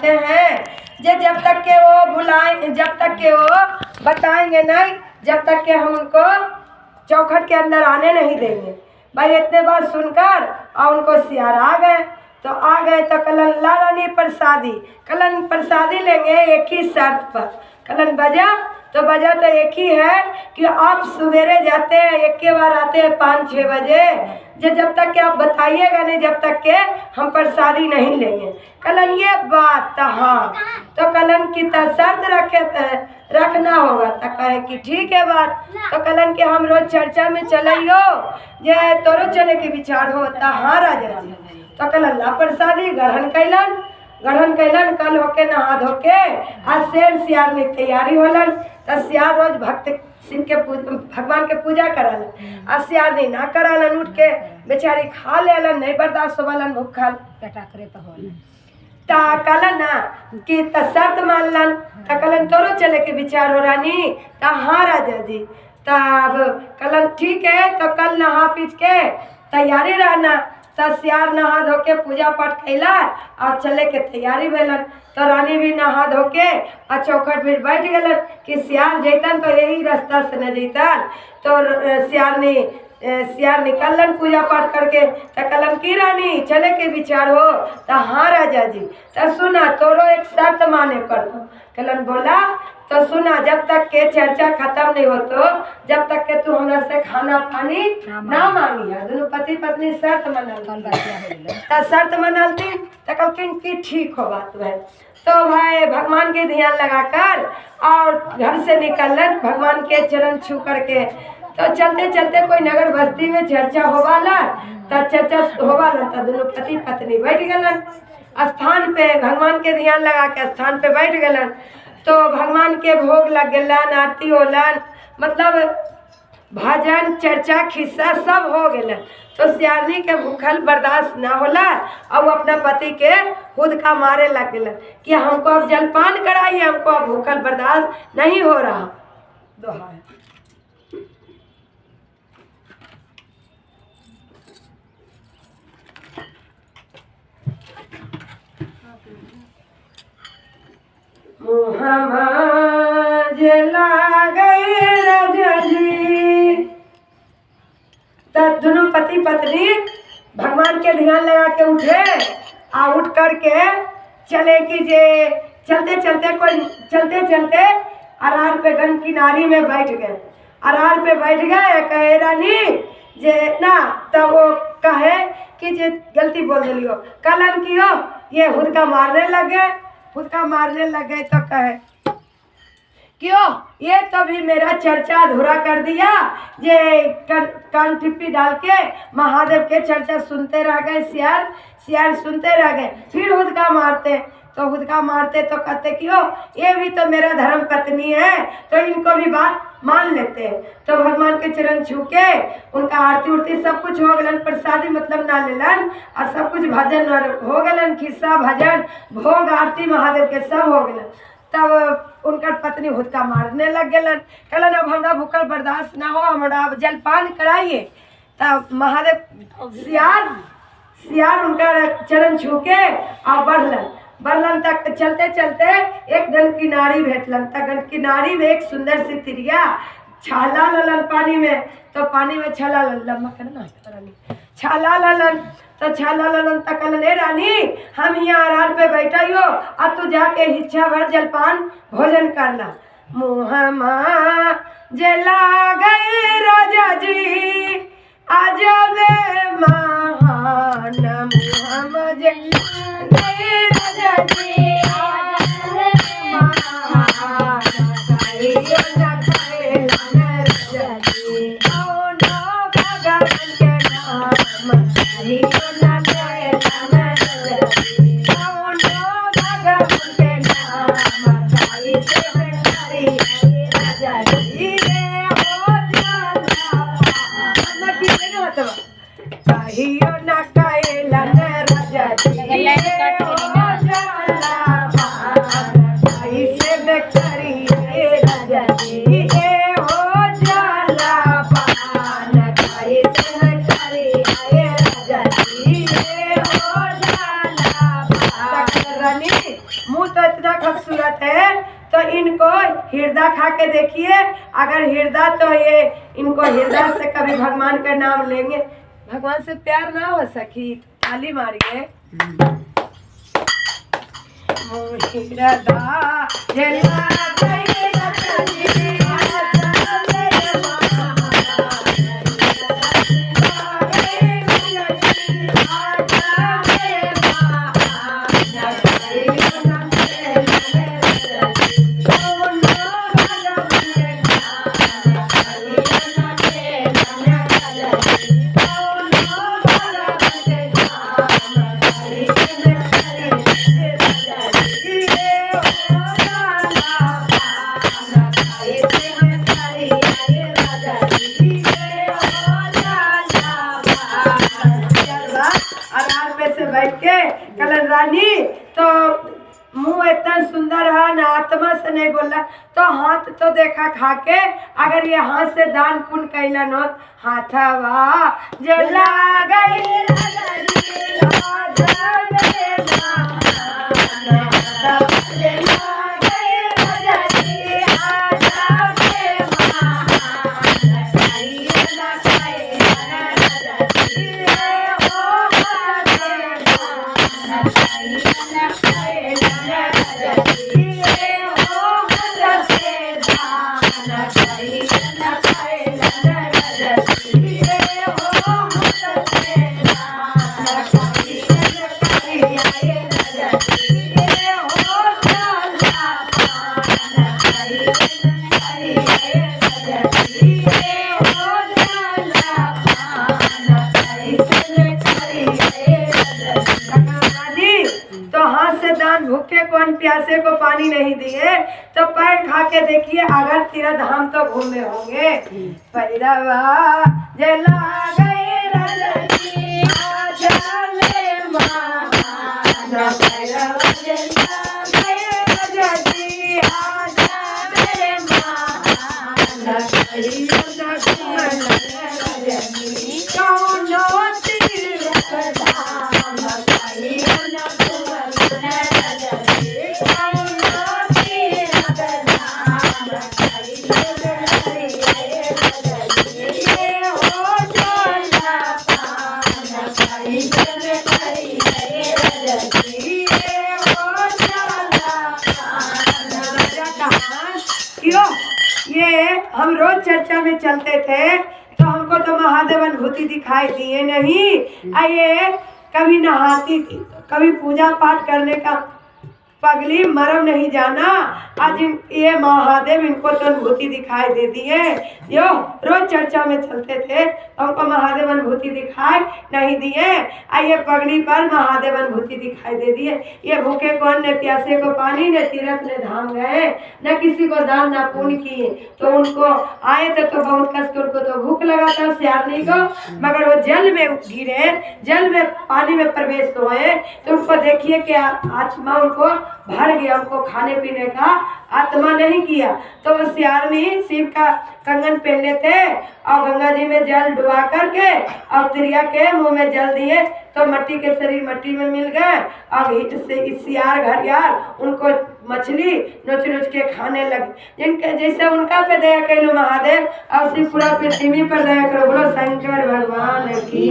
जानते हैं जे जब तक के वो बुलाएं, जब तक के वो बताएंगे नहीं, जब तक के हम उनको चौखट के अंदर आने नहीं देंगे। भाई इतने बात सुनकर और उनको सियार आ गए। तो आ गए तो कलन ला रानी प्रसादी, कलन प्रसादी लेंगे एक ही शर्त पर। कलन बजा तो एक ही है कि आप सवेरे जाते हैं, एक के बार आते हैं 5-6 बजे, जब तक के आप बताइएगा नहीं जब तक के हम प्रसादी नहीं लेंगे। कलन ये बात था, हाँ तो कलन की शर्त रखना होगा। तो कहे कि ठीक है बात। तो कलन के हम रोज चर्चा में चलियो जे तोरो चले के विचार हो। तो हाँ राजा जी। तो कलन ला प्रसादी ग्रहण कैलन कल होके नहा धोके आज शेर सियार में तैयारी होलन। तो सियार रोज भक्त सिंह के भगवान के पूजा करलन। आज सियार नहीं ना करलन, उठ के बेचारी खा लेलन, नहीं बर्दाश्त होलन भूखल बेटा करे तो होलन। कलन ना कि शर्त मानलन। कलन तोरो चले के विचार हो रानी। हाँ राजा जी। तब कलन ठीक है, तो कल नहा पीछ के तैयारी रहना। तो सियार नहा धो के पूजा पाठ कैला और चले के तैयारी भेलन। तो रानी भी नहा धो के और चौखट में बैठ गलन कि सियार जैतन तो यही रास्ता से न जैतन। तो सियार निकलन पूजा पाठ करके। तो कलन की रानी चले के विचार हो। तो हाँ राजा जी। तो सुना तोरो एक शर्त माने पर। कलन बोला तो सुना, जब तक के चर्चा खत्म नहीं हो तो जब तक के तू हमरा से खाना पानी ना मांगी है। दोनों पति पत्नी शर्त शर्त मनलती। तो कहलकिन कि ठीक हो बात है। तो भाई भगवान के ध्यान लगाकर और घर से निकलन भगवान के चरण छू करके। तो चलते चलते कोई नगर बस्ती में चर्चा होवाला। तो चर्चा होवाला तो दोनों पति पत्नी बैठ गलन स्थान पे, भगवान के ध्यान लगा के स्थान पे बैठ गलन। तो भगवान के भोग लग गलन, आरती होलन, मतलब भजन चर्चा खिस्सा सब हो गलन। तो सियारनी के भूखल बर्दाश्त ना होला और वो अपना पति के खुद का मारे लग गलन कि हमको अब जलपान कराइए, हमको अब भूखल बर्दाश्त नहीं हो रहा। दोहा है। तब दोनों पति पत्नी भगवान के ध्यान लगा के उठे और उठ करके चले कि जे चलते चलते अरार पे गन किनारी में बैठ गए। अरार पे बैठ गए, कहे रानी जे ना। तब वो कहे कि जे गलती बोल दिलियो, कलन कियो ये हुदका मारने लग गए। तो कहे क्यों ये तो भी मेरा चर्चा अधूरा कर दिया। ये कान टिप्पी डाल के महादेव के चर्चा सुनते रह गए। सियार सुनते रह गए। फिर हुदका मारते तो कहते क्यों ये भी तो मेरा धर्म पत्नी है, तो इनको भी बात मान लेते हैं। तो भगवान के चरण छू के उनका आरती उरती सब कुछ हो गलन, प्रसादी मतलब ना लेलन और सब कुछ भजन हो गलन, खिस्सा भजन भोग आरती महादेव के सब हो गलन। तब उनका पत्नी हुदका मारने लग गलन। कहलन अब हमरा भूखल बर्दाश्त ना हो, हमरा अब जलपान कराइए। तब महादेव सियार उनका चरण छू के और बढ़लन तक चलते एक गन किनारी भेटलन। तक गन किनारी में एक सुंदर सी तिरिया छाला ललन पानी में। तो पानी में छाला ललन तक ले रानी हम यहाँ आरार पे बैठा हो और तू जाके हिच्छा भर जलपान भोजन करना। मुहमा जला गए राजा जी आजबे महान। मुहमा जला गए राजा जी आजबे महान। रानी मुंह तो इतना खूबसूरत है, तो इनको हृदय खा के देखिए। अगर हृदय तो ये इनको हृदय से कभी भगवान का नाम लेंगे, भगवान से प्यार ना हो सकी, ताली मारिए। बैठ के कलन रानी तो मुंह इतना सुंदर है ना, आत्मा से नहीं बोला, तो हाथ तो देखा खा के, अगर ये हाथ से दान पुण्य कैला नो, हाथवा जला गई भूखे कौन प्यासे को पानी नहीं दिए, तो पैर खा के देखिए, अगर तीर्थ धाम तो घूमे होंगे। पैरवा जला गए रजनी आजले मान, पैरवा जला गए रजनी आजले मान, रजनी कौनो तीर्थ धाम क्यों ये हम रोज चर्चा में चलते थे, तो हमको तो महादेव अनुभूति दिखाई दिए नहीं। आइए कभी नहाती थी, कभी पूजा पाठ करने का पगली मरम नहीं जाना, आज ये महादेव इनको तो अनुभूति दिखाई दे दिए। यो रोज चर्चा में चलते थे, हमको महादेव अनुभूति दिखाई नहीं दिए, आइए पगड़ी पर महादेव अनुभूति दिखाई दे दिए। ये भूखे कौन ने प्यासे को पानी, न तीर्थ ने धाम गए, न किसी को दान न पुण्य किए, तो उनको आए थे तो बहुत कष्ट, उनको तो भूख लगा था सियारनी को, मगर वो जल में गिरे, जल में पानी में प्रवेश हुए, तो उनको देखिए कि आत्मा उनको भर गया, उनको खाने पीने का आत्मा नहीं किया। तो वो सियारनी शिव का कंगन पहने थे और गंगा जी में जल डुबा करके और तिरिया के मुंह में जल दिए, तो मट्टी के शरीर मट्टी में मिल गए। और इस सियार घड़ियार उनको मछली नोच नोच के खाने लगे, जिनके जैसे उनका पे दया कैलो महादेव, और शिव पूरा पृथ्वी पर दया करो। बोलो शंकर भगवान की।